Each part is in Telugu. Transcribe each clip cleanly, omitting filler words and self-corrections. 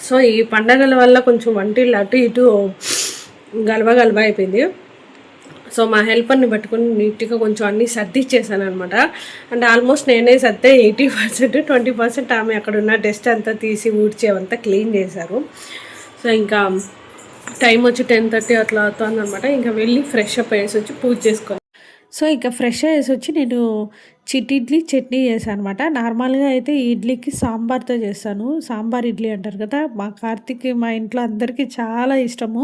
సో ఈ పండగల వల్ల కొంచెం వంటిల్లు అటు ఇటు గలవ అయిపోయింది. సో మా హెల్పర్ని పట్టుకొని నీట్గా కొంచెం అన్నీ సర్దిచ్చేసాను అనమాట. అండ్ ఆల్మోస్ట్ నేనే సర్దే 80%, 20% ఆమె అక్కడ ఉన్న డస్ట్ అంతా తీసి ఊడ్చేవంతా క్లీన్ చేశారు. సో ఇంకా టైం వచ్చి 10:30 అట్లా అవుతుంది అనమాట. ఇంకా వెళ్ళి ఫ్రెష్ అప్ అయ్యేసి వచ్చి పూజ చేసుకోవాలి. సో ఇక ఫ్రెష్ అయ్యేసి వచ్చి నేను ఇడ్లీ చట్నీ చేశాను అనమాట. నార్మల్గా అయితే ఈ ఇడ్లీకి సాంబార్తో చేస్తాను. సాంబార్ ఇడ్లీ అంటారు కదా, మా కార్తీక్‌కి మా ఇంట్లో అందరికీ చాలా ఇష్టము.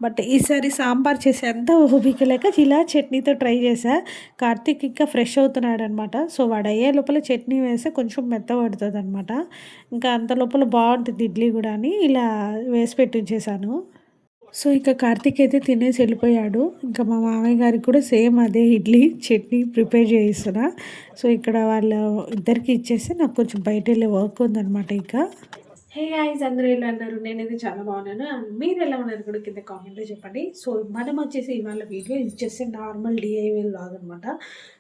బట్ ఈసారి సాంబార్ చేసేంత ఓపిక లేక ఇలా చట్నీతో ట్రై చేశా. కార్తీక్ ఇంకా ఫ్రెష్ అవుతున్నాడనమాట. సో వాడు అయ్యే లోపల చట్నీ వేస్తే కొంచెం మెత్తబడుతుందనమాట. ఇంకా అంత లోపల బాగుంటుంది ఇడ్లీ కూడా అని ఇలా వేసి పెట్టించేసాను. సో ఇక కార్తీక్ అయితే తినేసి వెళ్ళిపోయాడు. ఇంకా మా మామయ్య గారికి కూడా సేమ్ అదే ఇడ్లీ చట్నీ ప్రిపేర్ చేయిస్తున్నా. సో ఇక్కడ వాళ్ళ ఇద్దరికి ఇచ్చేసి నాకు కొంచెం బయట వెళ్ళే వర్క్ ఉందనమాట. ఇంకా హే గాయ్స్, అందరూ ఎలా అన్నారు? నేనైతే చాలా బాగున్నాను. అండ్ మీరు ఎలా ఉన్నారు కూడా కింద కామెంట్లో చెప్పండి. సో మనం వచ్చేసి ఇవాళ వీడియో ఇది చేస్తే నార్మల్ డిఐవై లాగ్ అనమాట.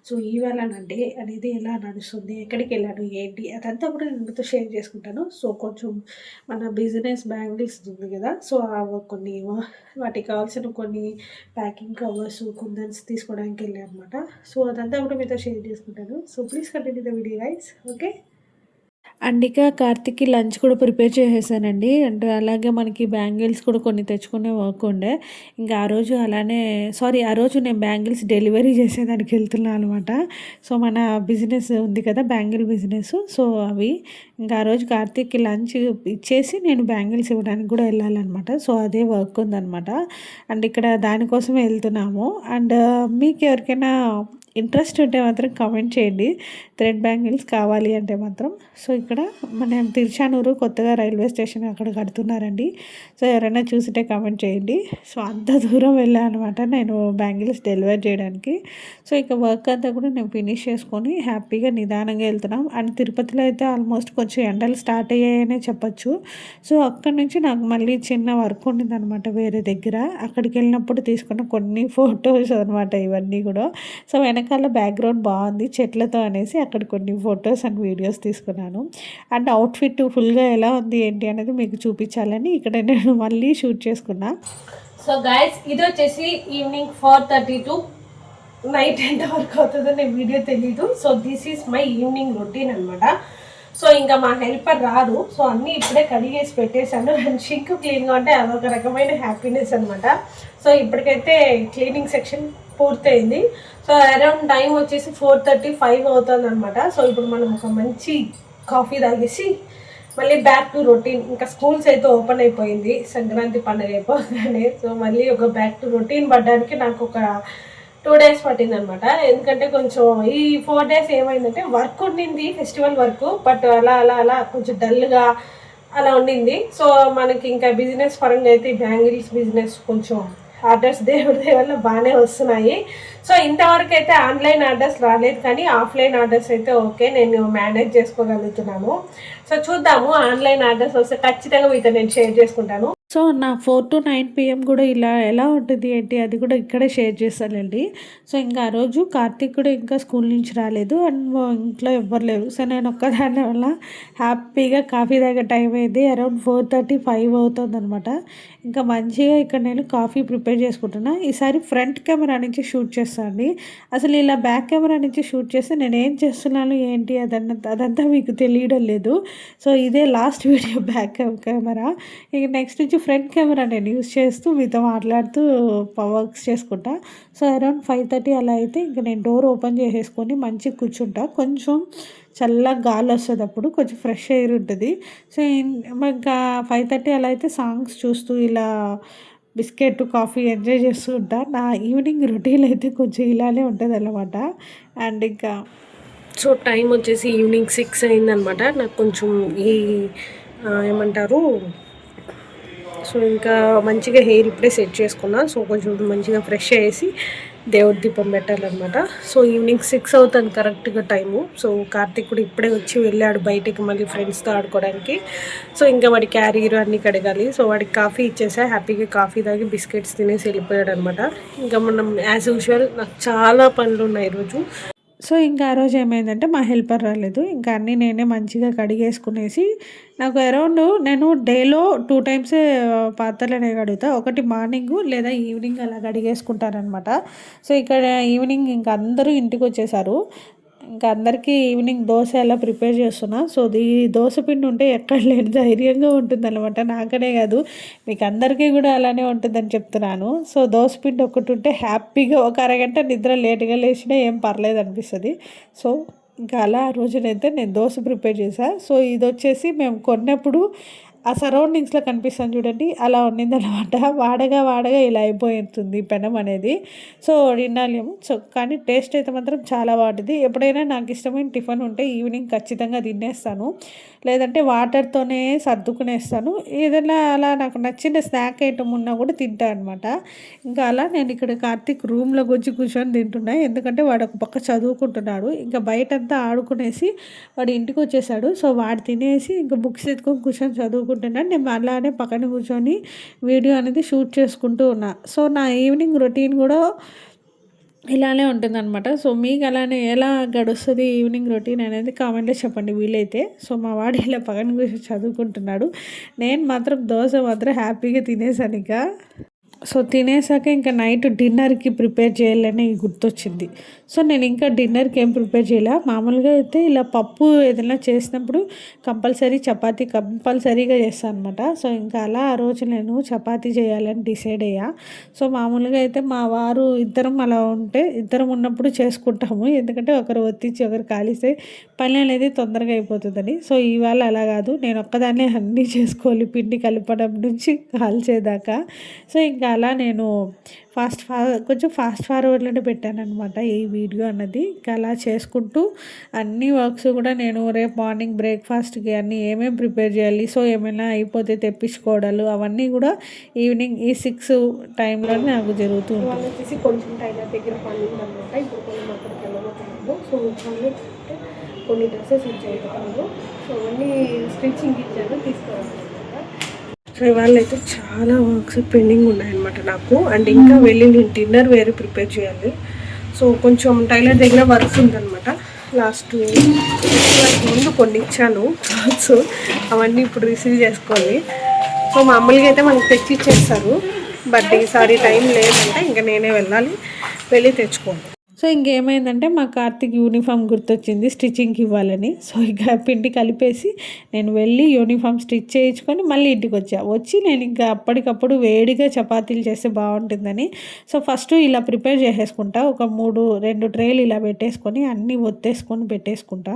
సో ఈవేళ నా డే అనేది ఎలా నడుస్తుంది, ఎక్కడికి వెళ్ళాను, ఏంటి అదంతా కూడా నేను మీతో షేర్ చేసుకుంటాను. సో కొంచెం మన బిజినెస్ బ్యాంగిల్స్ ఉంది కదా, సో కొన్ని వాటికి కావాల్సిన కొన్ని ప్యాకింగ్ కవర్స్, కుందన్స్ తీసుకోవడానికి వెళ్ళాను అనమాట. సో అదంతా కూడా మీతో షేర్ చేసుకుంటాను. So please continue the video guys. Okay. And ఇక కార్తీక్‌కి లంచ్ కూడా ప్రిపేర్ చేసేసానండి. అండ్ అలాగే మనకి బ్యాంగిల్స్ కూడా కొన్ని తెచ్చుకునే వర్క్ ఉండే. ఇంకా ఆ రోజు అలానే ఆ రోజు నేను బ్యాంగిల్స్ డెలివరీ చేసేదానికి వెళ్తున్నాను అనమాట. సో మన బిజినెస్ ఉంది కదా, బ్యాంగిల్ బిజినెస్. సో అవి ఇంకా ఆ రోజు కార్తీక్‌కి లంచ్ ఇచ్చేసి నేను బ్యాంగిల్స్ ఇవ్వడానికి కూడా వెళ్ళాలన్నమాట. సో అదే వర్క్ ఉందన్నమాట. అండ్ ఇక్కడ దానికోసమే వెళ్తున్నాము. అండ్ మీకు ఎవరికైనా ఇంట్రెస్ట్ ఉంటే మాత్రం కామెంట్ చేయండి, థ్రెడ్ బ్యాంగిల్స్ కావాలి అంటే మాత్రం. సో ఇక్కడ మన తిరుచానూరు కొత్తగా రైల్వే స్టేషన్ అక్కడ కడుతున్నారండి. సో ఎవరైనా చూసింటే కామెంట్ చేయండి. సో అంత దూరం వెళ్ళాను అనమాట నేను బ్యాంగిల్స్ డెలివర్ చేయడానికి. సో ఇక వర్క్ అంతా కూడా నేను ఫినిష్ చేసుకొని హ్యాపీగా నిదానంగా వెళ్తున్నాం. అండ్ తిరుపతిలో అయితే ఆల్మోస్ట్ కొంచెం ఎండలు స్టార్ట్ అయ్యాయనే చెప్పచ్చు. సో అక్కడి నుంచి నాకు మళ్ళీ చిన్న వర్క్ ఉండిందనమాట వేరే దగ్గర. అక్కడికి వెళ్ళినప్పుడు తీసుకున్న కొన్ని ఫొటోస్ అనమాట ఇవన్నీ కూడా. సో వెనకాల బ్యాక్గ్రౌండ్ బాగుంది చెట్లతో అనేసి అక్కడ కొన్ని ఫొటోస్ అండ్ వీడియోస్ తీసుకున్నాను. అండ్ అవుట్ఫిట్ ఫుల్గా ఎలా ఉంది ఏంటి అనేది మీకు చూపించాలని ఇక్కడ నేను మళ్ళీ షూట్ చేసుకున్నా. సో గైస్, ఇది వచ్చేసి ఈవినింగ్ 4:30 టు నైట్ ఎంత వరకు అవుతుందో నేను వీడియో తెలీదు. So this is my evening routine అనమాట. సో ఇంకా మా హెల్పర్ రాదు. సో అన్నీ ఇప్పుడే కడిగేసి పెట్టేశాను. అండ్ షింక్ క్లీన్గా ఉంటే అదొక రకమైన హ్యాపీనెస్ అనమాట. సో ఇప్పటికైతే క్లీనింగ్ సెక్షన్ పూర్తయింది. సో అరౌండ్ టైం వచ్చేసి 4:35 అవుతుంది అనమాట. సో ఇప్పుడు మనం ఒక మంచి కాఫీ తాగేసి మళ్ళీ బ్యాక్ టు రొటీన్. ఇంకా స్కూల్స్ అయితే ఓపెన్ అయిపోయింది సంక్రాంతి పండుగ అయిపోగానే. సో మళ్ళీ ఒక బ్యాక్ టు రొటీన్ పడడానికి నాకు ఒక 2 days పట్టింది అనమాట. ఎందుకంటే కొంచెం ఈ 4 days ఏమైందంటే వర్క్ ఉండింది, ఫెస్టివల్ వర్క్, బట్ అలా కొంచెం డల్గా అలా ఉండింది. సో మనకి ఇంకా బిజినెస్ పరంగా అయితే బ్యాంగిల్స్ బిజినెస్ కొంచెం ఆర్డర్స్ దేవుడి వల్ల బాగానే వస్తున్నాయి. సో ఇంతవరకు అయితే ఆన్లైన్ ఆర్డర్స్ రాలేదు, కానీ ఆఫ్లైన్ ఆర్డర్స్ అయితే ఓకే, నేను మేనేజ్ చేసుకోగలుగుతున్నాను. సో చూద్దాము, ఆన్లైన్ ఆర్డర్స్ వస్తే ఖచ్చితంగా మీతో నేను షేర్ చేసుకుంటాను. సో నా 4 to 9 PM కూడా ఇలా ఎలా ఉంటుంది ఏంటి అది కూడా ఇక్కడే షేర్ చేస్తానండి. సో ఇంకా ఆ రోజు కార్తీక్ కూడా ఇంకా స్కూల్ నుంచి రాలేదు అండ్ ఇంట్లో ఎవ్వరు లేరు. సో నేను ఒక్కదాని వల్ల హ్యాపీగా కాఫీ తాగే టైం అయింది. అరౌండ్ 4:35 అవుతుంది అనమాట. ఇంకా మంచిగా ఇక్కడ నేను కాఫీ ప్రిపేర్ చేసుకుంటున్నా. ఈసారి ఫ్రంట్ కెమెరా నుంచి షూట్ చేస్తాను అండి. అసలు ఇలా బ్యాక్ కెమెరా నుంచి షూట్ చేస్తే నేను ఏం చేస్తున్నాను ఏంటి అదంతా మీకు తెలియడం లేదు. సో ఇదే లాస్ట్ వీడియో బ్యాక్ కెమెరా. ఇక నెక్స్ట్ నుంచి ఫ్రంట్ కెమెరా నేను యూస్ చేస్తూ మీతో మాట్లాడుతూ వర్క్స్ చేసుకుంటా. సో అరౌండ్ 5:30 అలా అయితే ఇంకా నేను డోర్ ఓపెన్ చేసేసుకొని మంచిగా కూర్చుంటా. కొంచెం చల్లగా గాలి వస్తుంది, అప్పుడు కొంచెం ఫ్రెష్ ఎయిర్ ఉంటుంది. సో ఇంకా 5:30 అలా అయితే సాంగ్స్ చూస్తూ ఇలా బిస్కెట్ కాఫీ ఎంజాయ్ చేస్తూ ఉంటా. నా ఈవినింగ్ రొటీన్ అయితే కొంచెం ఇలానే ఉంటుంది అన్నమాట. అండ్ ఇంకా సో టైం వచ్చేసి ఈవినింగ్ 6 అయిందనమాట. నాకు కొంచెం ఈ ఏమంటారు, సో ఇంకా మంచిగా హెయిర్ ఇప్పుడే సెట్ చేసుకున్నా. సో కొంచెం మంచిగా ఫ్రెష్ అయ్యేసి దేవుడి దీపం పెట్టాలన్నమాట. సో ఈవినింగ్ 6 అవుతుంది కరెక్ట్గా టైము. సో కార్తీక్ కూడా ఇప్పుడే వచ్చి వెళ్ళాడు బయటికి మళ్ళీ ఫ్రెండ్స్తో ఆడుకోవడానికి. సో ఇంకా వాడి క్యారీర్ అన్నీ కడగాలి. సో వాడికి కాఫీ ఇచ్చేసా, హ్యాపీగా కాఫీ తాగి బిస్కెట్స్ తినేసి వెళ్ళిపోయాడు అనమాట. ఇంకా మనం యాజ్ యూజువల్ నాకు చాలా పనులు ఉన్నాయి ఈరోజు. సో ఇంకా ఆ రోజు ఏమైందంటే మా హెల్పర్ రాలేదు. ఇంకా అన్నీ నేనే మంచిగా కడిగేసుకునేసి నాకు అరౌండ్ నేను డేలో 2 టైమ్సే పాత్రలనేవి కడుగుతా. ఒకటి మార్నింగు లేదా ఈవినింగ్ అలా కడిగేసుకుంటాననమాట. సో ఇక్కడ ఈవినింగ్ ఇంక అందరూ ఇంటికొచ్చేసారు. ఇంకా అందరికీ ఈవినింగ్ దోశ ఎలా ప్రిపేర్ చేస్తున్నా. సో ఈ దోశ పిండి ఉంటే ఎక్కడ లేని ధైర్యంగా ఉంటుందన్నమాట. నాకనే కాదు మీకు అందరికీ కూడా అలానే ఉంటుందని చెప్తున్నాను. సో దోశ పిండి ఒకటి ఉంటే హ్యాపీగా ఒక అరగంట నిద్ర లేట్గా లేచినా ఏం పర్లేదు అనిపిస్తుంది. సో ఇంకా అలా ఆ రోజునైతే నేను దోశ ప్రిపేర్ చేశాను. సో ఇది వచ్చేసి మేము కొన్నప్పుడు ఆ సరౌండింగ్స్లో కనిపిస్తాను చూడండి, అలా ఉన్నిందనమాట. వాడగా వాడగా ఇలా అయిపోతుంది పెనం అనేది. సో లినాలియం. సో కానీ టేస్ట్ అయితే మాత్రం చాలా బాగుంటుంది. ఎప్పుడైనా నాకు ఇష్టమైన టిఫిన్ ఉంటే ఈవినింగ్ ఖచ్చితంగా తినేస్తాను, లేదంటే వాటర్తోనే సర్దుకునేస్తాను. ఏదైనా అలా నాకు నచ్చిన స్నాక్ ఐటమ్ ఉన్నా కూడా తింటాను అనమాట. ఇంకా అలా నేను ఇక్కడ కార్తీక్ రూమ్లోకి వచ్చి కూర్చొని తింటున్నా, ఎందుకంటే వాడు ఒక పక్క చదువుకుంటున్నాడు. ఇంకా బయటంతా ఆడుకునేసి వాడు ఇంటికి వచ్చేసాడు. సో వాడు తినేసి ఇంకా బుక్స్ ఎత్తుకొని కూర్చొని చదువుకుంటున్నాడు. నేను అలానే పక్కన కూర్చొని వీడియో అనేది షూట్ చేసుకుంటూ ఉన్నా. సో నా ఈవినింగ్ రొటీన్ కూడా ఇలానే ఉంటుందన్నమాట. సో మీకు అలానే ఎలా గడుస్తుంది ఈవినింగ్ రొటీన్ అనేది కామెంట్లో చెప్పండి వీలైతే. సో మా వాడు ఇలా పక్కన కూర్చొని చదువుకుంటున్నాడు. నేను మాత్రం దోశ మాత్రం హ్యాపీగా తినేసాను ఇక. సో తినేసాక ఇంకా నైట్ డిన్నర్కి ప్రిపేర్ చేయాలని గుర్తొచ్చింది. సో నేను ఇంకా డిన్నర్కి ఏం ప్రిపేర్ చేయాల, మామూలుగా అయితే ఇలా పప్పు ఏదైనా చేసినప్పుడు చపాతీ కంపల్సరీగా చేస్తాను అనమాట. సో ఇంకా అలా ఆ రోజు నేను చపాతీ చేయాలని డిసైడ్ అయ్యా. సో మామూలుగా అయితే మా వారు ఇద్దరం అలా ఉంటే ఇద్దరం ఉన్నప్పుడు చేసుకుంటాము, ఎందుకంటే ఒకరు ఒత్తిచ్చి ఒకరు కాలిస్తే పని అనేది తొందరగా అయిపోతుందని. సో ఇవాళ అలా కాదు, నేను ఒక్కదాన్నే అన్నీ చేసుకోవాలి, పిండి కలపడం నుంచి కాల్చేదాకా. సో ఇంకా అలా నేను కొంచెం ఫాస్ట్ ఫార్వర్డ్లోనే పెట్టాను అనమాట ఈ వీడియో అన్నది. ఇంకా అలా చేసుకుంటూ అన్ని వర్క్స్ కూడా నేను రేపు మార్నింగ్ బ్రేక్ఫాస్ట్కి అన్నీ ఏమేమి ప్రిపేర్ చేయాలి, సో ఏమైనా అయిపోతే తెప్పించుకోవడాలు అవన్నీ కూడా ఈవినింగ్ ఈ 6 టైంలోనే నాకు జరుగుతూ ఉంటుంది. వాళ్ళు వచ్చేసి కొంచెం టైలర్ దగ్గర పని ఉందన్నమాట. ఇప్పుడు కొన్ని అక్కడికి వెళ్ళబోతున్నాము. సో వాళ్ళు కొన్ని డ్రెస్సెస్ ఇచ్చేయగలరు. సో అవన్నీ స్టిచ్చింగ్ ఇచ్చాను, తీసుకోవాలి. సో ఇవాళ అయితే చాలా వర్క్స్ పెండింగ్ ఉన్నాయన్నమాట నాకు. అండ్ ఇంకా వెళ్ళి నేను డిన్నర్ వేరే ప్రిపేర్ చేయాలి. సో కొంచెం టైలర్ దగ్గర వర్క్స్ ఉందన్నమాట. లాస్ట్ ముందు కొన్ని ఇచ్చాను క్లాత్స్, అవన్నీ ఇప్పుడు రిసీవ్ చేసుకోవాలి. సో మామూలుగా అయితే మనకు తెచ్చి ఇచ్చేస్తారు, బట్ ఈసారి టైం లేదంటే ఇంకా నేనే వెళ్ళి తెచ్చుకోవాలి. సో ఇంకేమైందంటే మా కార్తీక్ యూనిఫామ్ గుర్తొచ్చింది స్టిచ్చింగ్కి ఇవ్వాలని. సో ఇక పిండి కలిపేసి నేను వెళ్ళి యూనిఫామ్ స్టిచ్ చేయించుకొని మళ్ళీ ఇంటికి వచ్చి నేను ఇంకా అప్పటికప్పుడు వేడిగా చపాతీలు చేస్తే బాగుంటుందని సో ఫస్ట్ ఇలా ప్రిపేర్ చేసేసుకుంటా. ఒక 2 ట్రేలు ఇలా పెట్టేసుకొని అన్నీ ఒత్తేసుకొని పెట్టేసుకుంటా.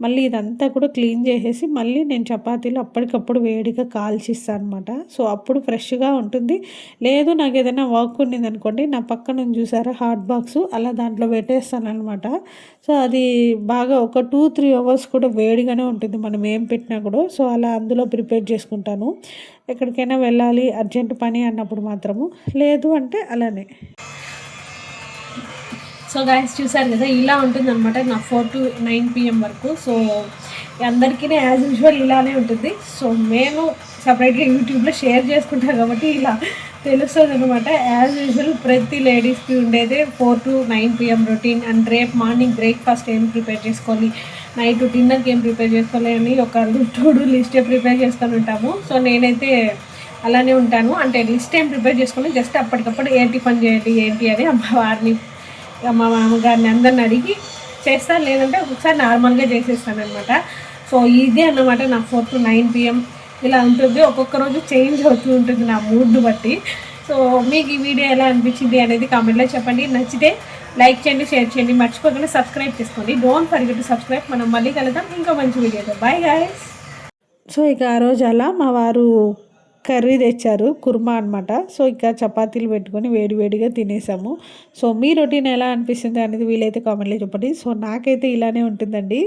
మళ్ళీ ఇదంతా కూడా క్లీన్ చేసేసి మళ్ళీ నేను చపాతీలు అప్పటికప్పుడు వేడిగా కాల్చిస్తాను అనమాట. సో అప్పుడు ఫ్రెష్గా ఉంటుంది. లేదు నాకు ఏదైనా వర్క్ ఉండింది అనుకోండి, నా పక్కన చూసారా హాట్ బాక్స్, అలా దాంట్లో పెట్టేస్తాను అనమాట. సో అది బాగా ఒక 2-3 అవర్స్ కూడా వేడిగానే ఉంటుంది మనం ఏం పెట్టినా కూడా. సో అలా అందులో ప్రిపేర్ చేసుకుంటాను ఎక్కడికైనా వెళ్ళాలి అర్జెంట్ పని అన్నప్పుడు మాత్రము, లేదు అంటే అలానే. సో గైస్ చూసారు కదా, ఇలా ఉంటుందన్నమాట నా 4 to 9 PM వరకు. సో అందరికీ యాజ్ యూజువల్ ఇలానే ఉంటుంది. సో నేను సపరేట్గా యూట్యూబ్లో షేర్ చేసుకుంటాను కాబట్టి ఇలా తెలుస్తుంది అనమాట. యాజ్ యూజువల్ ప్రతి లేడీస్కి ఉండేదే 4 to 9 PM రొటీన్. అండ్ రేపు మార్నింగ్ బ్రేక్ఫాస్ట్ ఏం ప్రిపేర్ చేసుకోవాలి, నైట్ డిన్నర్కి ఏం ప్రిపేర్ చేసుకోవాలి అని ఒక లిస్టే ప్రిపేర్ చేసుకొని ఉంటాము. సో నేనైతే అలానే ఉంటాను, అంటే లిస్ట్ ఏం ప్రిపేర్ చేసుకొని జస్ట్ అప్పటికప్పుడు ఏ టిఫిన్ చేయాలి ఏంటి అని వారిని మా మామగారిని అందరిని అడిగి చేస్తాను, లేదంటే ఒక్కొక్కసారి నార్మల్గా చేసేస్తాను అనమాట. సో ఇదే అన్నమాట నా 4 to 9 PM ఇలా ఉంటుంది. ఒక్కొక్క రోజు చేంజ్ అవుతూ ఉంటుంది నా మూడ్ని బట్టి. సో మీకు ఈ వీడియో ఎలా అనిపించింది అనేది కామెంట్లో చెప్పండి. నచ్చితే లైక్ చేయండి, షేర్ చేయండి, మర్చిపోకుండా సబ్స్క్రైబ్ చేసుకోండి. Don't forget to subscribe. మనం మళ్ళీ కలుద్దాం ఇంకో మంచి వీడియోతో. Bye guys. సో ఇక ఆ రోజు అలా మా వారు కర్రీ తెచ్చారు, కుర్మా అనమాట. సో ఇక చపాతీలు పెట్టుకొని వేడివేడిగా తినేసాము. సో మీ రొటీన్ ఎలా అనిపిస్తుంది అనేది వీలైతే కామెంట్లో చెప్పండి. సో నాకైతే ఇలానే ఉంటుందండి.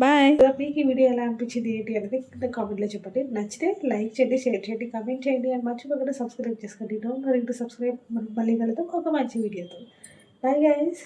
బాయ్. మీకు ఈ వీడియో ఎలా అనిపించింది ఏంటి అనేది కామెంట్లో చెప్పండి. నచ్చితే లైక్ చేయండి, షేర్ చేయండి, కామెంట్ చేయండి, అని మర్చిపోకుండా సబ్స్క్రైబ్ చేసుకోండి. Don't forget to subscribe. మనం మళ్ళీ కలుద్దాం ఒక మంచి వీడియోతో. Bye guys.